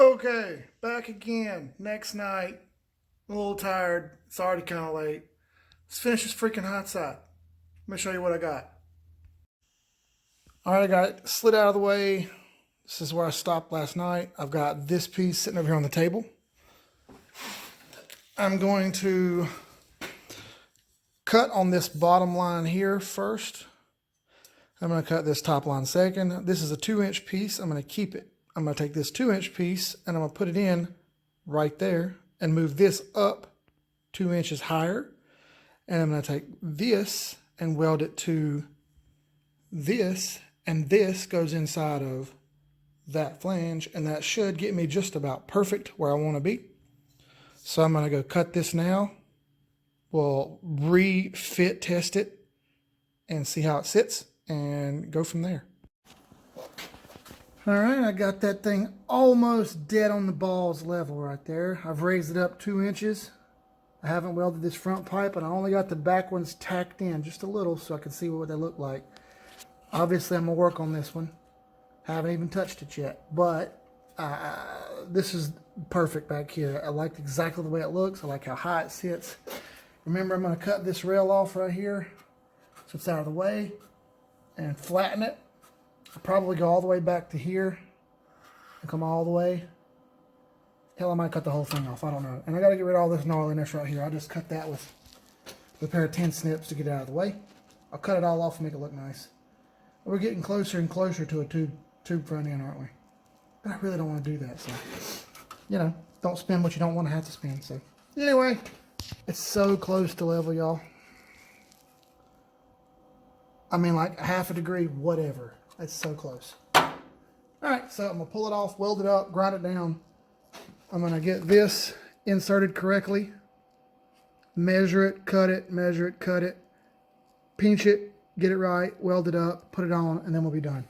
Okay, back again. Next night. I'm a little tired. It's already kind of late. Let's finish this freaking hot side. Let me show you what I got. All right, I got it slid out of the way. This is where I stopped last night. I've got this piece sitting over here on the table. I'm going to cut on this bottom line here first. I'm going to cut this top line second. This is a 2-inch piece. I'm going to keep it. I'm going to take this 2-inch piece and I'm going to put it in right there and move this up 2 inches higher. And I'm going to take this and weld it to this, and this goes inside of that flange, and that should get me just about perfect where I want to be. So I'm going to go cut this now. We'll refit test it and see how it sits and go from there. All right, I got that thing almost dead on the balls level right there. I've raised it up 2 inches. I haven't welded this front pipe, and I only got the back ones tacked in just a little so I can see what they look like. Obviously, I'm going to work on this one. Haven't even touched it yet, but this is perfect back here. I like exactly the way it looks. I like how high it sits. Remember, I'm going to cut this rail off right here so it's out of the way and flatten it. I'll probably go all the way back to here and come all the way. Hell, I might cut the whole thing off. I don't know. And I got to get rid of all this gnarliness right here. I just cut that with a pair of 10 snips to get it out of the way. I'll cut it all off and make it look nice. We're getting closer and closer to a tube front end, aren't we? But I really don't want to do that. So, you know, don't spend what you don't want to have to spend. So, anyway, it's so close to level, y'all. I mean, like half a degree, whatever. It's so close. All right, so I'm going to pull it off, weld it up, grind it down. I'm going to get this inserted correctly. Measure it, cut it, measure it, cut it. Pinch it, get it right, weld it up, put it on, and then we'll be done.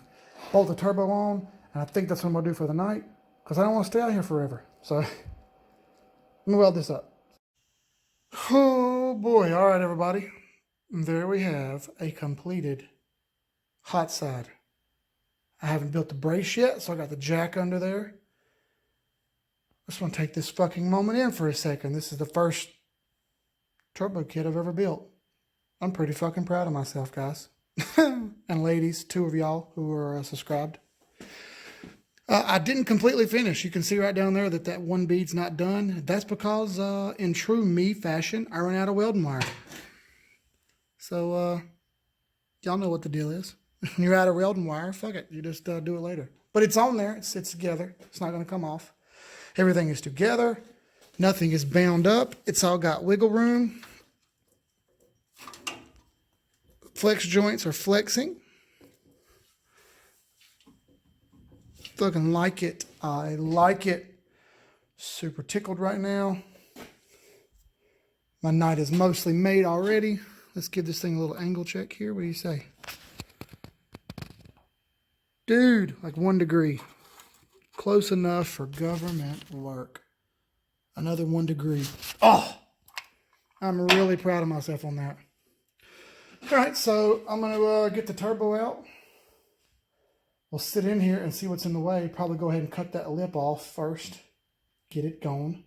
Bolt the turbo on, and I think that's what I'm going to do for the night, because I don't want to stay out here forever. So, let me weld this up. Oh boy, all right everybody. There we have a completed hot side. I haven't built the brace yet, so I got the jack under there. I just want to take this fucking moment in for a second. This is the first turbo kit I've ever built. I'm pretty fucking proud of myself, guys. And ladies, 2 of y'all who are subscribed. I didn't completely finish. You can see right down there that one bead's not done. That's because in true me fashion, I ran out of welding wire. So, y'all know what the deal is. When you're out of welding wire, fuck it. You just do it later. But it's on there. It sits together. It's not going to come off. Everything is together. Nothing is bound up. It's all got wiggle room. Flex joints are flexing. Fucking like it. I like it. Super tickled right now. My night is mostly made already. Let's give this thing a little angle check here. What do you say? Dude, like 1 degree. Close enough for government work. Another 1 degree. Oh! I'm really proud of myself on that. All right, so I'm going to get the turbo out. We'll sit in here and see what's in the way. Probably go ahead and cut that lip off first. Get it going.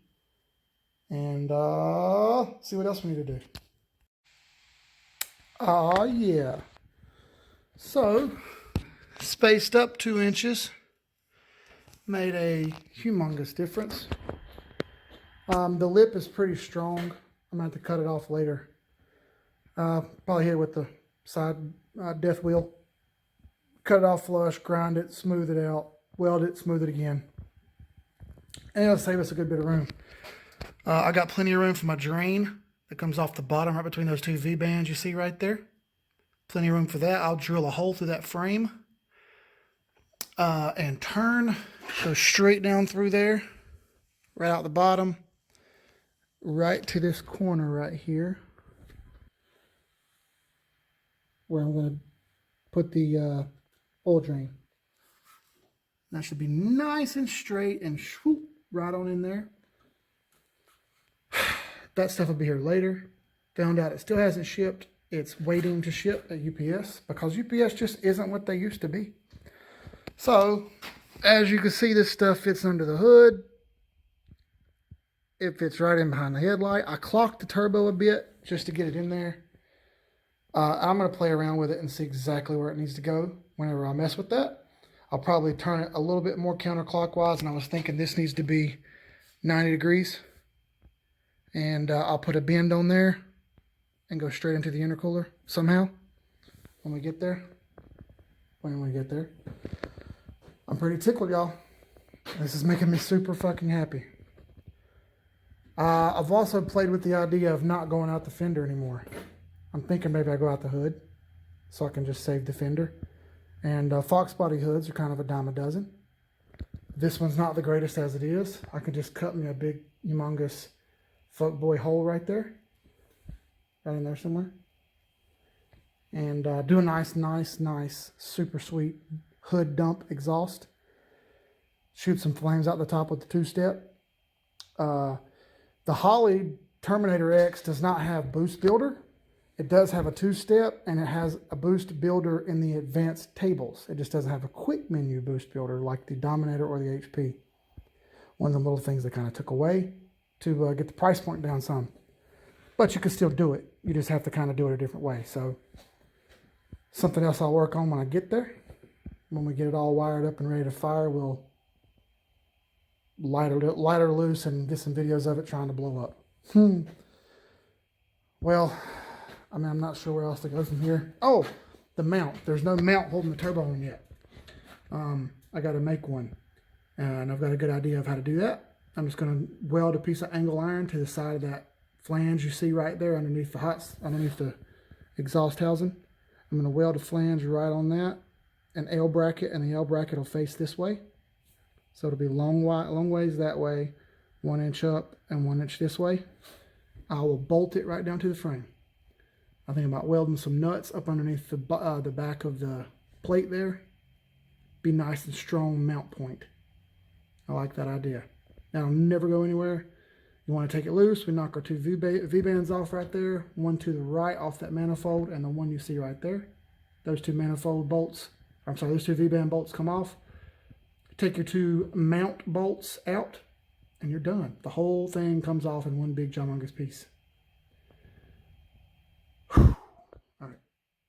And see what else we need to do. Oh, yeah. So, spaced up 2 inches. Made a humongous difference. The lip is pretty strong. I'm going to have to cut it off later. Probably hit it with the side death wheel. Cut it off flush, grind it, smooth it out, weld it, smooth it again. And it'll save us a good bit of room. I got plenty of room for my drain that comes off the bottom right between those 2 V-bands you see right there. Plenty of room for that. I'll drill a hole through that frame and turn. Go straight down through there, right out the bottom, right to this corner right here, where I'm going to put the oil drain. That should be nice and straight and swoop right on in there. That stuff will be here later. Found out it still hasn't shipped. It's waiting to ship at UPS because UPS just isn't what they used to be. So As you can see, this stuff fits under the hood. It fits right in behind the headlight. I clocked the turbo a bit just to get it in there. I'm going to play around with it and see exactly where it needs to go whenever I mess with that. I'll probably turn it a little bit more counterclockwise, and I was thinking this needs to be 90 degrees. And I'll put a bend on there and go straight into the intercooler somehow when we get there. I'm pretty tickled, y'all. This is making me super fucking happy. I've also played with the idea of not going out the fender anymore. I'm thinking maybe I go out the hood so I can just save the fender. And Fox body hoods are kind of a dime a dozen. This one's not the greatest as it is. I can just cut me a big, humongous fuckboy hole right there. Right in there somewhere. And do a nice, super sweet hood dump exhaust. Shoot some flames out the top with the two-step. The Holley Terminator X does not have boost builder. It does have a two-step, and it has a boost builder in the advanced tables. It just doesn't have a quick menu boost builder like the Dominator or the HP. One of the little things they kind of took away to get the price point down some. But you can still do it. You just have to kind of do it a different way. So something else I'll work on when I get there. When we get it all wired up and ready to fire, we'll light her loose and get some videos of it trying to blow up. Well, I mean, I'm not sure where else to go from here. Oh, the mount. There's no mount holding the turbo on yet. I got to make one. And I've got a good idea of how to do that. I'm just going to weld a piece of angle iron to the side of that flange you see right there underneath the exhaust housing. I'm going to weld a flange right on that, an L bracket, and the L bracket will face this way. So it'll be long ways that way, 1 inch up and 1 inch this way. I will bolt it right down to the frame. I think about welding some nuts up underneath the back of the plate there. Be nice and strong mount point. I like that idea. That'll never go anywhere. You want to take it loose, we knock our two V-bands off right there. One to the right off that manifold, and the one you see right there. Those two manifold bolts, those two V-band bolts come off. Take your two mount bolts out, and you're done. The whole thing comes off in one big humongous piece. Whew. All right,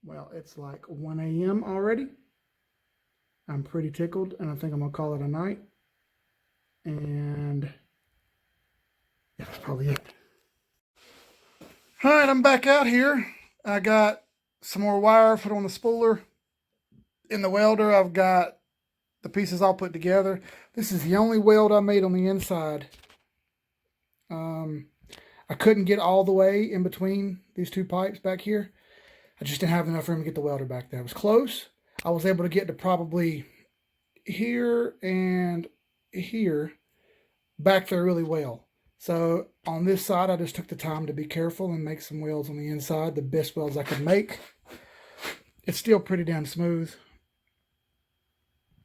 well, it's like 1 a.m. already. I'm pretty tickled, and I think I'm gonna call it a night. And yeah, that's probably it. All right, I'm back out here. I got some more wire put on the spooler. In the welder, I've got the pieces all put together. This is the only weld I made on the inside. I couldn't get all the way in between these two pipes back here. I just didn't have enough room to get the welder back there. It was close. I was able to get to probably here and here back there really well. So on this side, I just took the time to be careful and make some welds on the inside, the best welds I could make. It's still pretty damn smooth.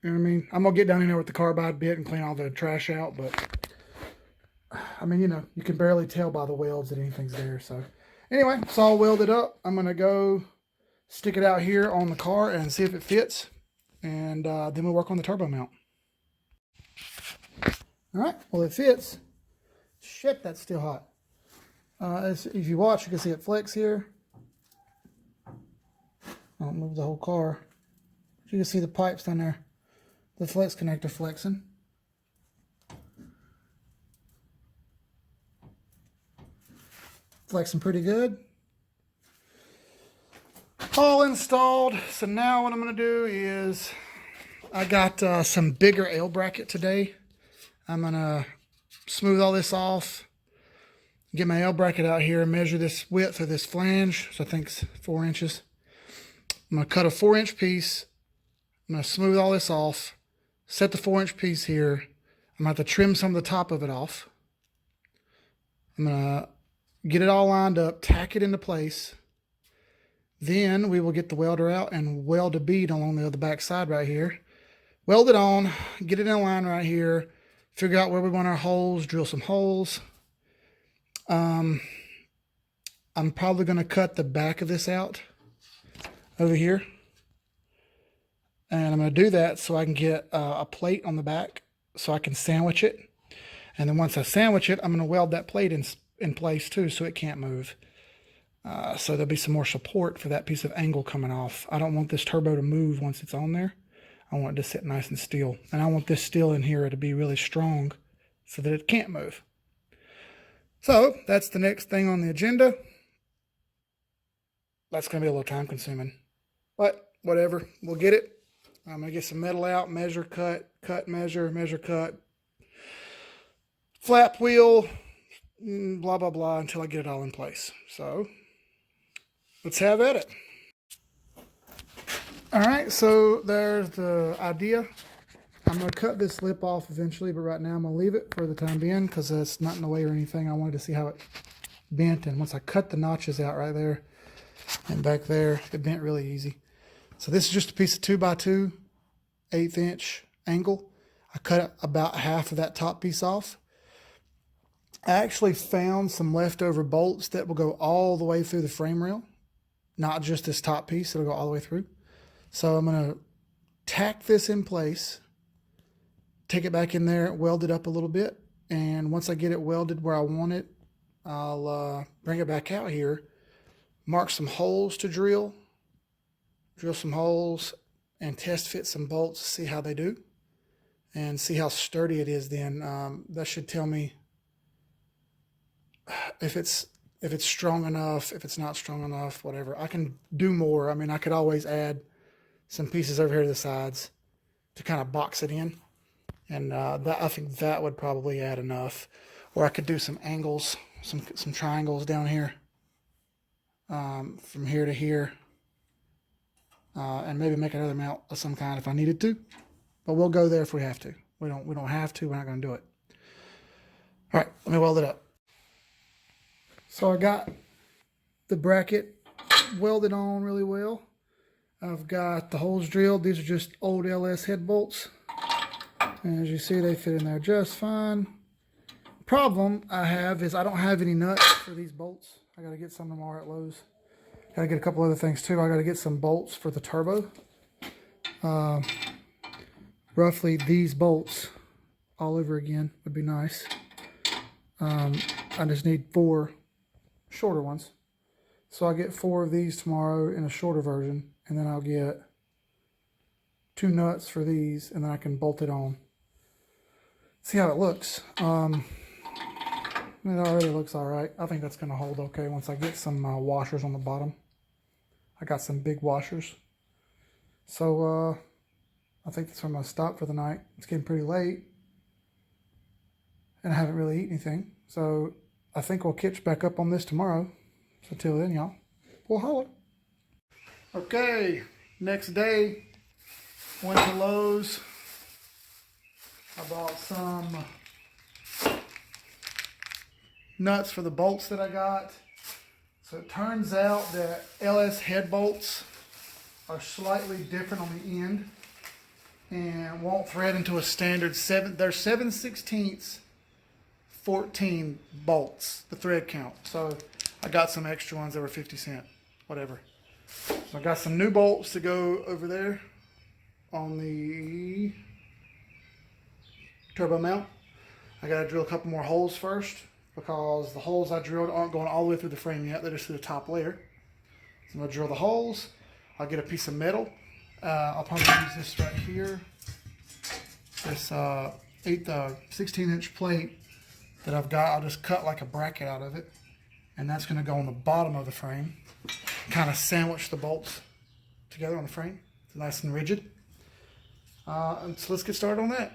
You know what I mean? I'm going to get down in there with the carbide bit and clean all the trash out, but I mean, you know, you can barely tell by the welds that anything's there. So anyway, it's all welded up. I'm going to go stick it out here on the car and see if it fits. And then we'll work on the turbo mount. All right, well, it fits. Shit, that's still hot. If you watch, you can see it flex here. I don't move the whole car. You can see the pipes down there. The flex connector flexing. Flexing pretty good. All installed. So now what I'm going to do is I got some bigger L bracket today. I'm going to smooth all this off. Get my L bracket out here and measure this width of this flange. So I think it's 4 inches. I'm going to cut a 4-inch piece. I'm going to smooth all this off. Set the 4-inch piece here. I'm going to have to trim some of the top of it off. I'm going to get it all lined up, tack it into place. Then we will get the welder out and weld a bead along the other back side right here. Weld it on, get it in line right here, figure out where we want our holes, drill some holes. I'm probably going to cut the back of this out over here. And I'm going to do that so I can get a plate on the back so I can sandwich it. And then once I sandwich it, I'm going to weld that plate in place too so it can't move. So there'll be some more support for that piece of angle coming off. I don't want this turbo to move once it's on there. I want it to sit nice and still. And I want this steel in here to be really strong so that it can't move. So that's the next thing on the agenda. That's going to be a little time consuming, but whatever, we'll get it. I'm going to get some metal out, measure, cut, cut, measure, measure, cut, flap wheel, blah, blah, blah, until I get it all in place. So let's have at it. All right, so there's the idea. I'm going to cut this lip off eventually, but right now I'm going to leave it for the time being because it's not in the way or anything. I wanted to see how it bent, and once I cut the notches out right there and back there, it bent really easy. So this is just a piece of 2x2, 1/8 inch angle. I cut about half of that top piece off. I actually found some leftover bolts that will go all the way through the frame rail, not just this top piece, it'll go all the way through. So I'm going to tack this in place, take it back in there, weld it up a little bit, and once I get it welded where I want it, I'll bring it back out here, mark some holes to drill some holes, and test fit some bolts, see how they do, and see how sturdy it is then. That should tell me if it's strong enough, if it's not strong enough, whatever. I can do more. I mean, I could always add some pieces over here to the sides to kind of box it in, and I think that would probably add enough. Or I could do some angles, some triangles down here, from here to here. And maybe make another mount of some kind if I needed to, but we'll go there if we have to. We don't have to. We're not going to do it. All right, let me weld it up. So I got the bracket welded on really well. I've got the holes drilled. These are just old LS head bolts, and as you see, they fit in there just fine. Problem I have is I don't have any nuts for these bolts. I got to get some tomorrow at Lowe's. Got to get a couple other things too. I got to get some bolts for the turbo. Roughly these bolts all over again would be nice. I just need 4 shorter ones. So I'll get 4 of these tomorrow in a shorter version, and then I'll get 2 nuts for these, and then I can bolt it on. See how it looks. It already looks all right. I think that's going to hold okay once I get some washers on the bottom. I got some big washers. So I think that's where I'm going to stop for the night. It's getting pretty late, and I haven't really eaten anything. So I think we'll catch back up on this tomorrow. So till then, y'all, we'll holler. Okay, next day, went to Lowe's. I bought some nuts for the bolts that I got. So it turns out that LS head bolts are slightly different on the end and won't thread into a standard 7. They're 7/16 14 bolts, the thread count. So I got some extra ones that were 50 cents, whatever. So I got some new bolts to go over there on the turbo mount. I got to drill a couple more holes first, because the holes I drilled aren't going all the way through the frame yet. They're just through the top layer. So I'm going to drill the holes. I'll get a piece of metal. I'll probably use this right here. This 16-inch plate that I've got. I'll just cut like a bracket out of it. And that's going to go on the bottom of the frame. Kind of sandwich the bolts together on the frame. It's nice and rigid. So let's get started on that.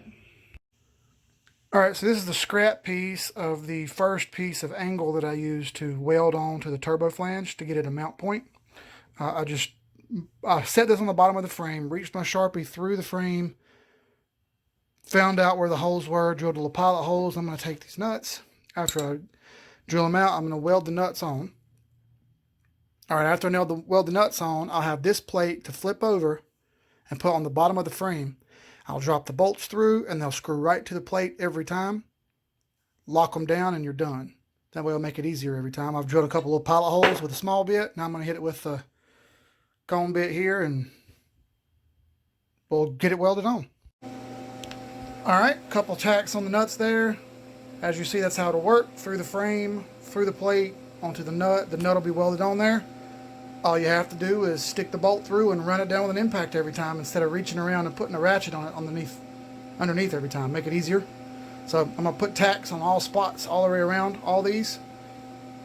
All right, so this is the scrap piece of the first piece of angle that I used to weld on to the turbo flange to get it a mount point. I set this on the bottom of the frame, reached my Sharpie through the frame, found out where the holes were, drilled a little pilot holes. I'm going to take these nuts. After I drill them out, I'm going to weld the nuts on. All right, after I weld the nuts on, I'll have this plate to flip over and put on the bottom of the frame. I'll drop the bolts through, and they'll screw right to the plate every time. Lock them down, and you're done. That way it'll make it easier every time. I've drilled a couple of pilot holes with a small bit. Now I'm going to hit it with the cone bit here and we'll get it welded on. All right, couple tacks on the nuts there. As you see, that's how it'll work. Through the frame, through the plate, onto the nut. The nut will be welded on there. All you have to do is stick the bolt through and run it down with an impact every time instead of reaching around and putting a ratchet on it underneath every time. Make it easier. So I'm gonna put tacks on all spots all the way around all these.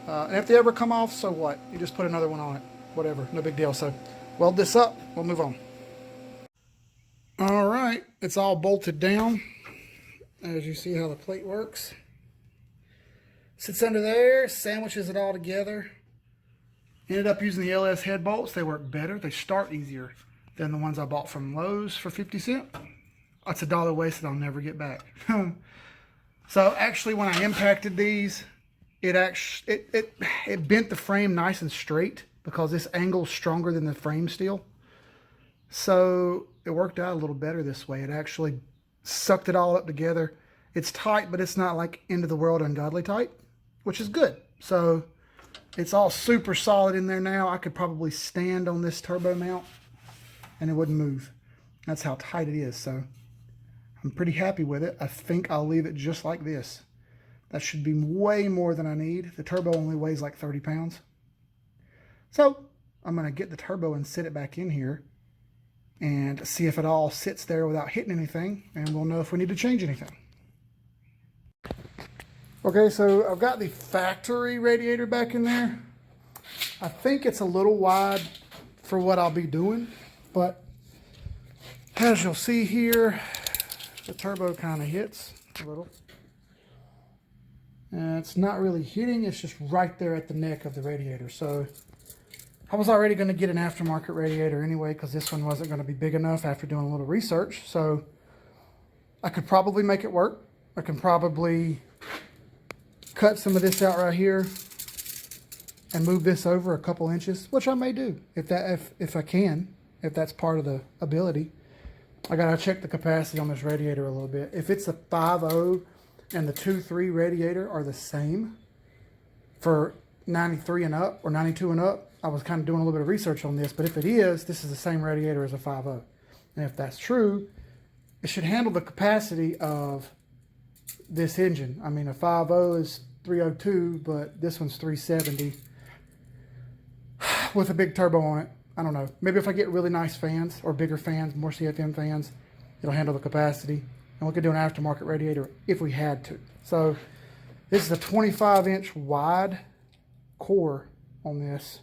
And if they ever come off, so what? You just put another one on it. Whatever, no big deal. So weld this up, we'll move on. All right, it's all bolted down. As you see how the plate works. Sits under there, sandwiches it all together. Ended up using the LS head bolts. They work better. They start easier than the ones I bought from Lowe's for 50 cents. That's $1 wasted I'll never get back. So actually when I impacted these, it bent the frame nice and straight because this angle's stronger than the frame steel. So it worked out a little better this way. It actually sucked it all up together. It's tight, but it's not like end of the world ungodly tight, which is good. So it's all super solid in there now. I could probably stand on this turbo mount and it wouldn't move. That's how tight it is. So I'm pretty happy with it. I think I'll leave it just like this. That should be way more than I need. The turbo only weighs like 30 pounds. So I'm going to get the turbo and sit it back in here and see if it all sits there without hitting anything, and we'll know if we need to change anything. Okay, so I've got the factory radiator back in there. I think it's a little wide for what I'll be doing, but as you'll see here, the turbo kind of hits a little. And it's not really hitting, it's just right there at the neck of the radiator. So I was already going to get an aftermarket radiator anyway because this one wasn't going to be big enough after doing a little research. So I could probably make it work. I can probably cut some of this out right here and move this over a couple inches, which I may do if I can, if that's part of the ability. I gotta check the capacity on this radiator a little bit. If it's a 5.0 and the 2.3 radiator are the same for 93 and up or 92 and up, I was kind of doing a little bit of research on this, but if it is, this is the same radiator as a 5.0. And if that's true, it should handle the capacity of this engine. I mean, a 5.0 is 302, but this one's 370 with a big turbo on it. I don't know. Maybe if I get really nice fans or bigger fans, more CFM fans, it'll handle the capacity. And we could do an aftermarket radiator if we had to. So this is a 25-inch wide core on this.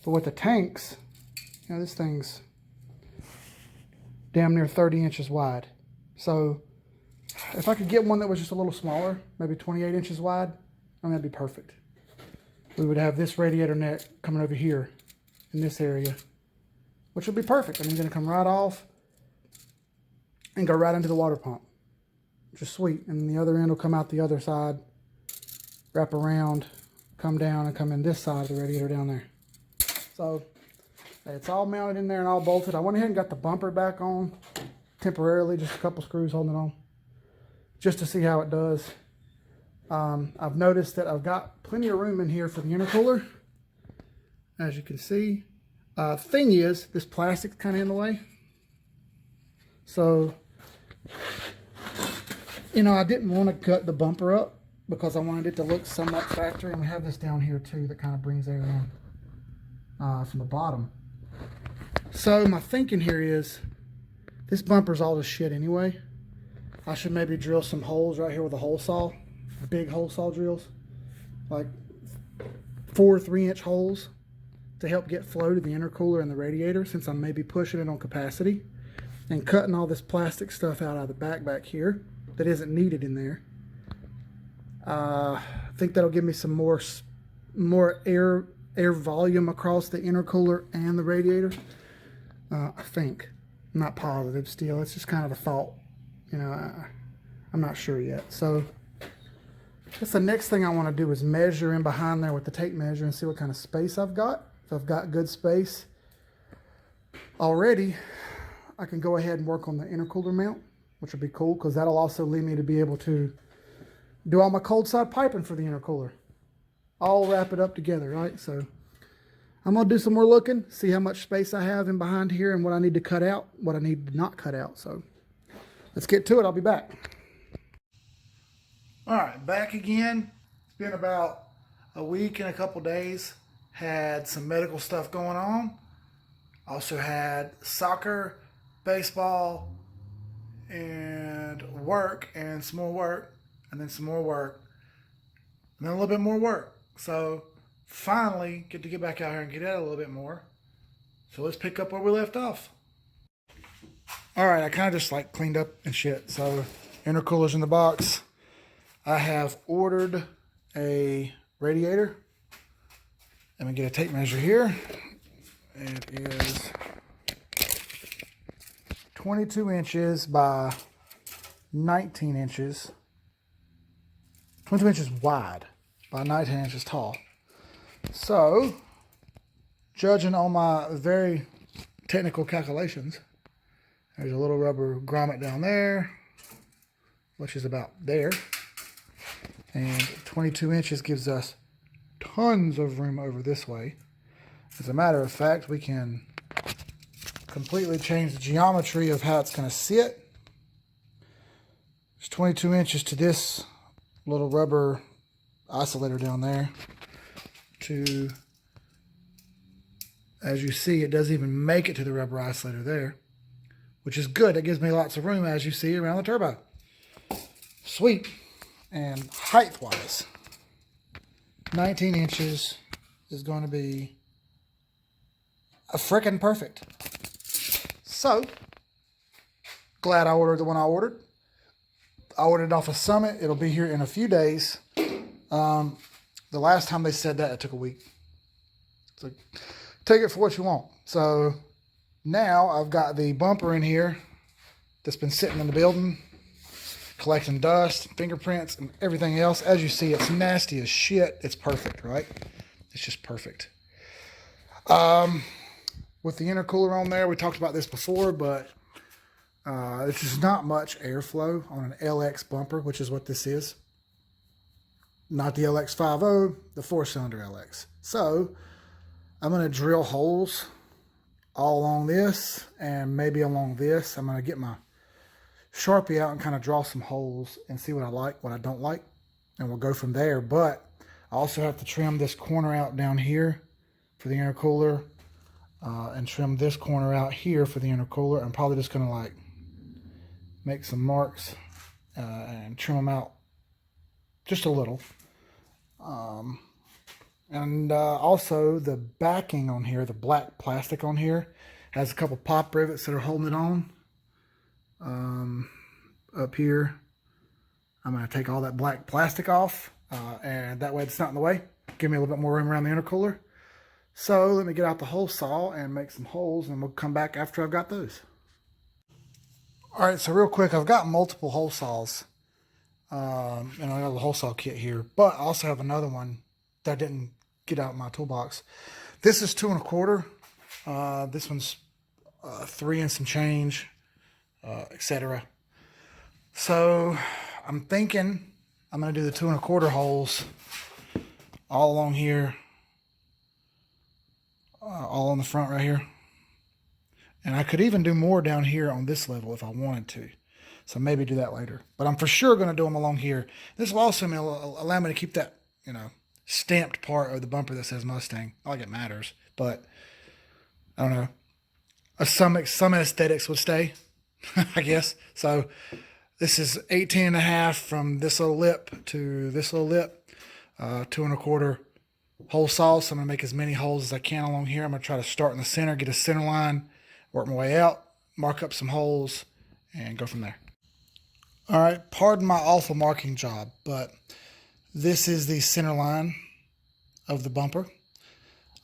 But with the tanks, you know, this thing's damn near 30 inches wide. So if I could get one that was just a little smaller, maybe 28 inches wide, I mean, that'd be perfect. We would have this radiator neck coming over here in this area, which would be perfect. I mean, it's going to come right off and go right into the water pump, which is sweet. And the other end will come out the other side, wrap around, come down, and come in this side of the radiator down there. So it's all mounted in there and all bolted. I went ahead and got the bumper back on temporarily, just a couple screws holding it on, just to see how it does. I've noticed that I've got plenty of room in here for the intercooler, as you can see. Thing is, this plastic's kind of in the way. So, you know, I didn't want to cut the bumper up because I wanted it to look somewhat factory. And we have this down here too that kind of brings air in from the bottom. So my thinking here is, this bumper's all this shit anyway. I should maybe drill some holes right here with a hole saw. Big hole saw drills. Like 4 3-inch holes to help get flow to the intercooler and the radiator, since I'm maybe pushing it on capacity. And cutting all this plastic stuff out of the back here that isn't needed in there. I think that'll give me some more air volume across the intercooler and the radiator. I think. I'm not positive still. It's just kind of a thought. You know, I'm not sure yet. So I guess the next thing I want to do is measure in behind there with the tape measure and see what kind of space I've got. If I've got good space already, I can go ahead and work on the intercooler mount, which would be cool because that'll also lead me to be able to do all my cold side piping for the intercooler. All wrap it up together, right? So I'm going to do some more looking, see how much space I have in behind here and what I need to cut out, what I need to not cut out. So let's get to it. I'll be back. All right, back again. It's been about a week and a couple days. Had some medical stuff going on. Also had soccer, baseball, and work, and some more work, and then some more work, and then a little bit more work. So finally get to get back out here and get at it a little bit more. So let's pick up where we left off. All right, I kind of just like cleaned up and shit. So intercooler's in the box. I have ordered a radiator. I'm gonna get a tape measure here. It is 22 inches by 19 inches. 22 inches wide by 19 inches tall. So, judging on my very technical calculations, there's a little rubber grommet down there, which is about there. And 22 inches gives us tons of room over this way. As a matter of fact, we can completely change the geometry of how it's going to sit. There's 22 inches to this little rubber isolator down there. To, as you see, it doesn't even make it to the rubber isolator there, which is good. That gives me lots of room, as you see, around the turbo. Sweet. And height-wise, 19 inches is going to be a frickin' perfect. So, glad I ordered the one I ordered. I ordered it off of Summit. It'll be here in a few days. The last time they said that, it took a week. So, take it for what you want. So, now I've got the bumper in here that's been sitting in the building, collecting dust, fingerprints, and everything else. As you see, it's nasty as shit. It's perfect, right? It's just perfect. With the intercooler on there, we talked about this before, but there's just not much airflow on an LX bumper, which is what this is. Not the LX50, the 4-cylinder LX. So I'm going to drill holes all along this and maybe along this. I'm going to get my Sharpie out and kind of draw some holes and see what I like, what I don't like, and we'll go from there. But I also have to trim this corner out down here for the intercooler, and trim this corner out here for the intercooler. I'm probably just gonna like make some marks and trim them out just a little. Also the backing on here, the black plastic on here, has a couple pop rivets that are holding it on. Up here, I'm going to take all that black plastic off, and that way it's not in the way. Give me a little bit more room around the intercooler. So let me get out the hole saw and make some holes, and we'll come back after I've got those. Alright, so real quick, I've got multiple hole saws, and I got the hole saw kit here, but I also have another one that I didn't get out of my toolbox. This is 2 1/4. This one's 3 and some change. Etc. So I'm thinking I'm going to do the 2 1/4 holes all along here, all on the front right here. And I could even do more down here on this level if I wanted to. So maybe do that later. But I'm for sure going to do them along here. This will also allow me to keep that, stamped part of the bumper that says Mustang. Not like it matters, but I don't know. Some aesthetics would stay, I guess. So this is 18.5 from this little lip to this little lip, 2 1/4 hole saw. So I'm gonna make as many holes as I can along here. I'm gonna try to start in the center, get a center line, work my way out, mark up some holes, and go from there. All right, pardon my awful marking job, but this is the center line of the bumper.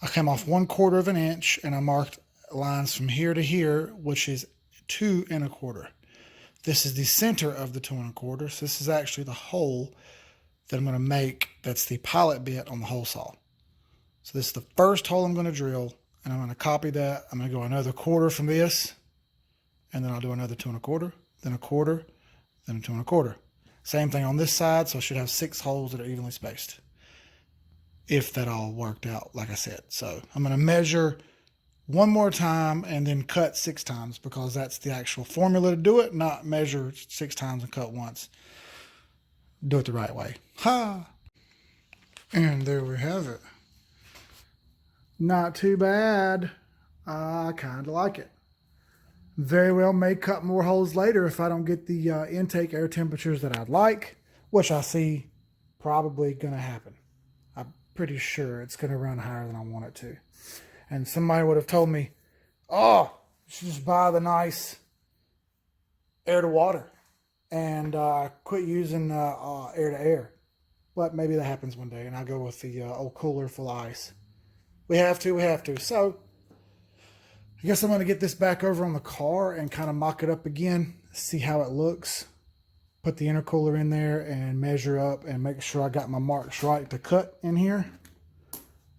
I came off 1/4 of an inch and I marked lines from here to here, which is 2 1/4. This is the center of the 2 1/4. So this is actually the hole that I'm going to make. That's the pilot bit on the hole saw. So this is the first hole I'm going to drill, and I'm going to copy that. I'm going to go another 1/4 from this, and then I'll do another 2 1/4, then a 1/4, then a 2 1/4. Same thing on this side, so I should have 6 holes that are evenly spaced. if that all worked out, like I said. So I'm going to measure one more time and then cut 6 times, because that's the actual formula to do it, not measure 6 times and cut once. Do it the right way. Ha! And there we have it. Not too bad. I kind of like it. Very well may cut more holes later if I don't get the intake air temperatures that I'd like, which I see probably going to happen. I'm pretty sure it's going to run higher than I want it to. And somebody would have told me, oh, you should just buy the nice air to water and quit using air to air. But maybe that happens one day and I'll go with the old cooler full of ice. We have to. So I guess I'm going to get this back over on the car and kind of mock it up again, see how it looks. Put the intercooler in there and measure up and make sure I got my marks right to cut in here.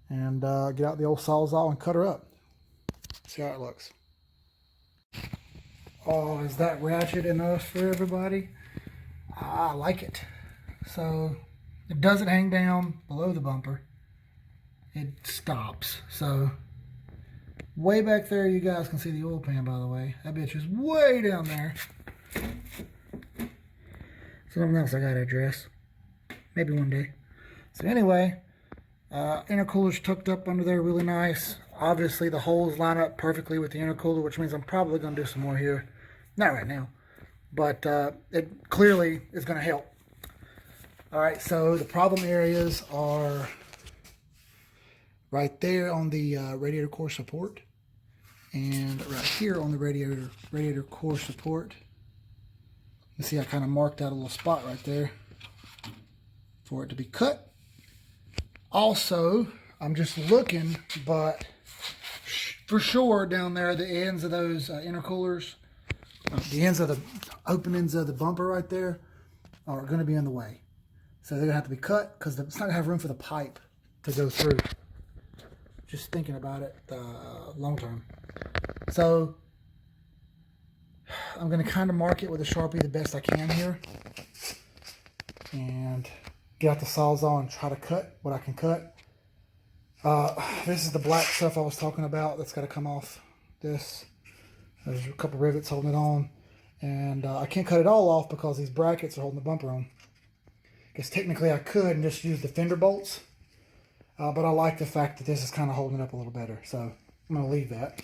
And get out the old Sawzall and cut her up. See how it looks. Oh, is that ratchet enough for everybody? I like it. So it doesn't hang down below the bumper. It stops. So way back there, you guys can see the oil pan, by the way. That bitch is way down there. Something else I gotta address. Maybe one day. So anyway, intercooler's tucked up under there really nice. Obviously the holes line up perfectly with the intercooler, which means I'm probably gonna do some more here. Not right now, but it clearly is gonna help. All right, so the problem areas are right there on the radiator core support, and right here on the radiator core support. You see I kind of marked out a little spot right there for it to be cut. Also, I'm just looking, but for sure down there, the ends of those intercoolers, the ends of the openings of the bumper right there are going to be in the way. So they're going to have to be cut because it's not going to have room for the pipe to go through. Just thinking about it long term. So I'm going to kind of mark it with a Sharpie the best I can here. And get out the Sawzall and try to cut what I can cut. This is the black stuff I was talking about that's got to come off this. There's a couple rivets holding it on. And I can't cut it all off because these brackets are holding the bumper on. Because technically I could and just use the fender bolts. But I like the fact that this is kind of holding it up a little better. So I'm going to leave that.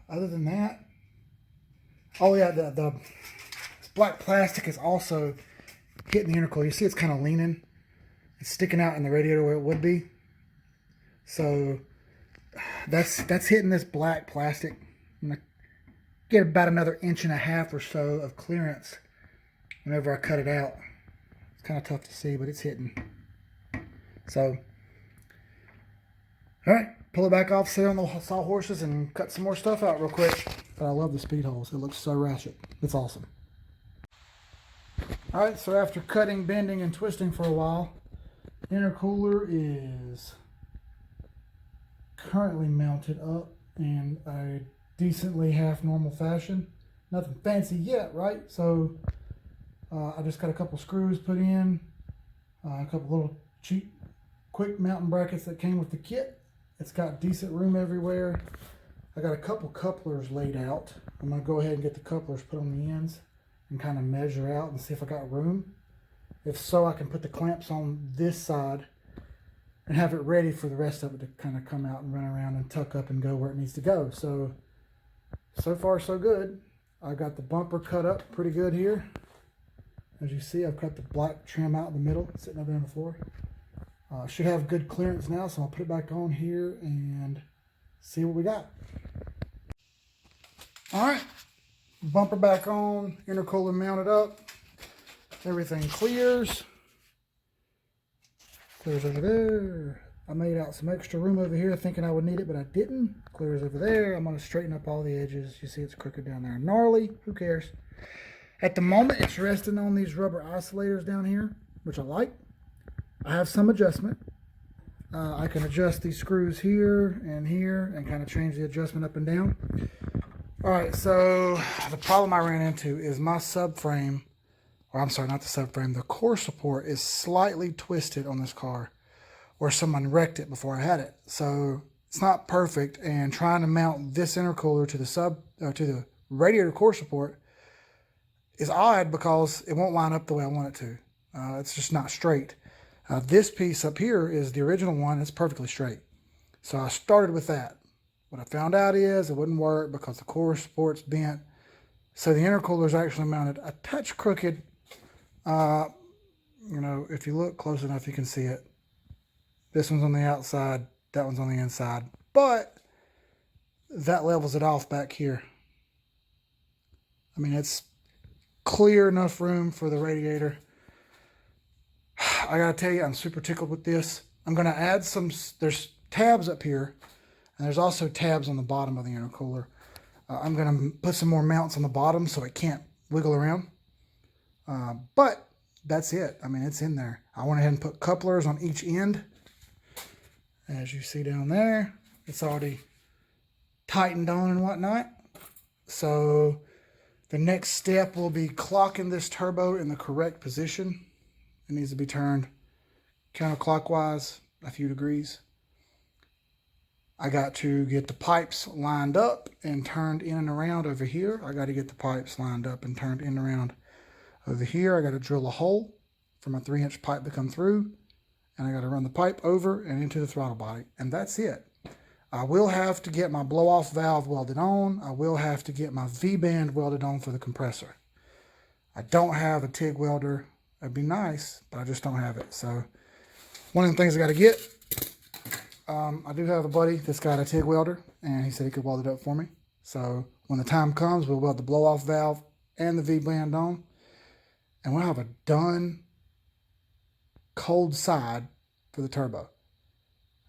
Other than that, oh yeah, the black plastic is also hitting the intercooler. You see it's kind of leaning. It's sticking out in the radiator where it would be. So that's hitting this black plastic. I'm going to get about another 1.5 inches or so of clearance whenever I cut it out. It's kind of tough to see, but it's hitting. So, all right, pull it back off, sit on the sawhorses, and cut some more stuff out real quick. But I love the speed holes. It looks so ratchet. It's awesome. All right, so after cutting, bending, and twisting for a while, intercooler is currently mounted up in a decently half normal fashion. Nothing fancy yet, right? So I just got a couple screws put in, a couple little cheap quick mounting brackets that came with the kit. It's got decent room everywhere. I got a couple couplers laid out. I'm going to go ahead and get the couplers put on the ends and kind of measure out and see if I got room. If so, I can put the clamps on this side and have it ready for the rest of it to kind of come out and run around and tuck up and go where it needs to go. So far so good. I got the bumper cut up pretty good here. As you see, I've cut the black trim out in the middle, sitting over there on the floor. Should have good clearance now, so I'll put it back on here and see what we got. All right, bumper back on, intercooler mounted up. Everything clears. Clears over there. I made out some extra room over here thinking I would need it, but I didn't. Clears over there. I'm going to straighten up all the edges. You see it's crooked down there. Gnarly, who cares? At the moment, it's resting on these rubber isolators down here, which I like. I have some adjustment. I can adjust these screws here and kind of change the adjustment up and down. All right, so the problem I ran into is my subframe or I'm sorry, not the subframe, the core support is slightly twisted on this car, or someone wrecked it before I had it. So it's not perfect, and trying to mount this intercooler to the radiator core support is odd because it won't line up the way I want it to. It's just not straight. This piece up here is the original one. It's perfectly straight. So I started with that. What I found out is it wouldn't work because the core support's bent. So the intercooler is actually mounted a touch crooked. You know, if you look close enough, you can see it. This one's on the outside, that one's on the inside. But that levels it off back here. I mean, it's clear enough room for the radiator. I gotta tell you, I'm super tickled with this. I'm gonna add some, there's tabs up here, and there's also tabs on the bottom of the intercooler. I'm gonna put some more mounts on the bottom so it can't wiggle around. But that's it. I mean, it's in there. I went ahead and put couplers on each end. As you see down there, it's already tightened on and whatnot. So the next step will be clocking this turbo in the correct position. It needs to be turned counterclockwise a few degrees. I got to get the pipes lined up and turned in and around over here. I got to get the pipes lined up and turned in and around over here. I got to drill a hole for my 3-inch pipe to come through, and I got to run the pipe over and into the throttle body, and that's it. I will have to get my blow-off valve welded on. I will have to get my V-band welded on for the compressor. I don't have a TIG welder. It'd be nice, but I just don't have it. So one of the things I got to get, I do have a buddy that's got a TIG welder, and he said he could weld it up for me. So when the time comes, we'll weld the blow-off valve and the V-band on, and we'll have a done cold side for the turbo.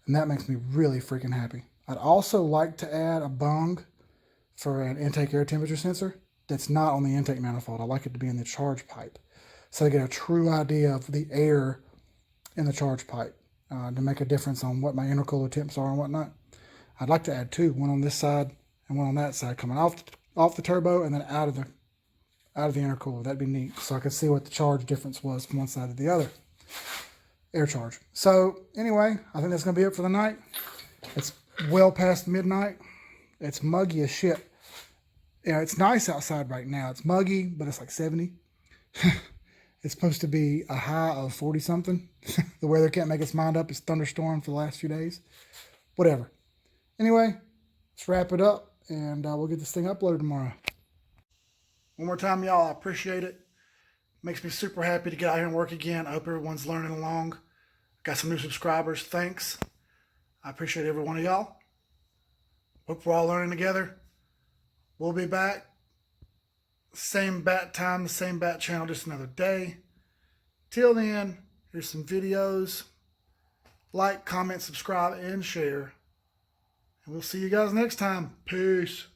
And that makes me really freaking happy. I'd also like to add a bung for an intake air temperature sensor that's not on the intake manifold. I like it to be in the charge pipe, so I get a true idea of the air in the charge pipe to make a difference on what my intercooler temps are and whatnot. I'd like to add two, one on this side and one on that side, coming off the turbo and then out of the intercooler. That'd be neat, so I could see what the charge difference was from one side to the other. Air charge. So anyway, I think that's gonna be it for the night. It's well past midnight. It's muggy as shit. You know, it's nice outside right now. It's muggy, but it's like 70. It's supposed to be a high of 40 something. The weather can't make its mind up. It's thunderstorm for the last few days. Whatever. Anyway, let's wrap it up, and we'll get this thing uploaded tomorrow. One more time, y'all. I appreciate it. Makes me super happy to get out here and work again. I hope everyone's learning along. Got some new subscribers. Thanks. I appreciate every one of y'all. Hope we're all learning together. We'll be back. Same bat time, the same bat channel, just another day. Till then, here's some videos. Like, comment, subscribe, and share. And we'll see you guys next time. Peace.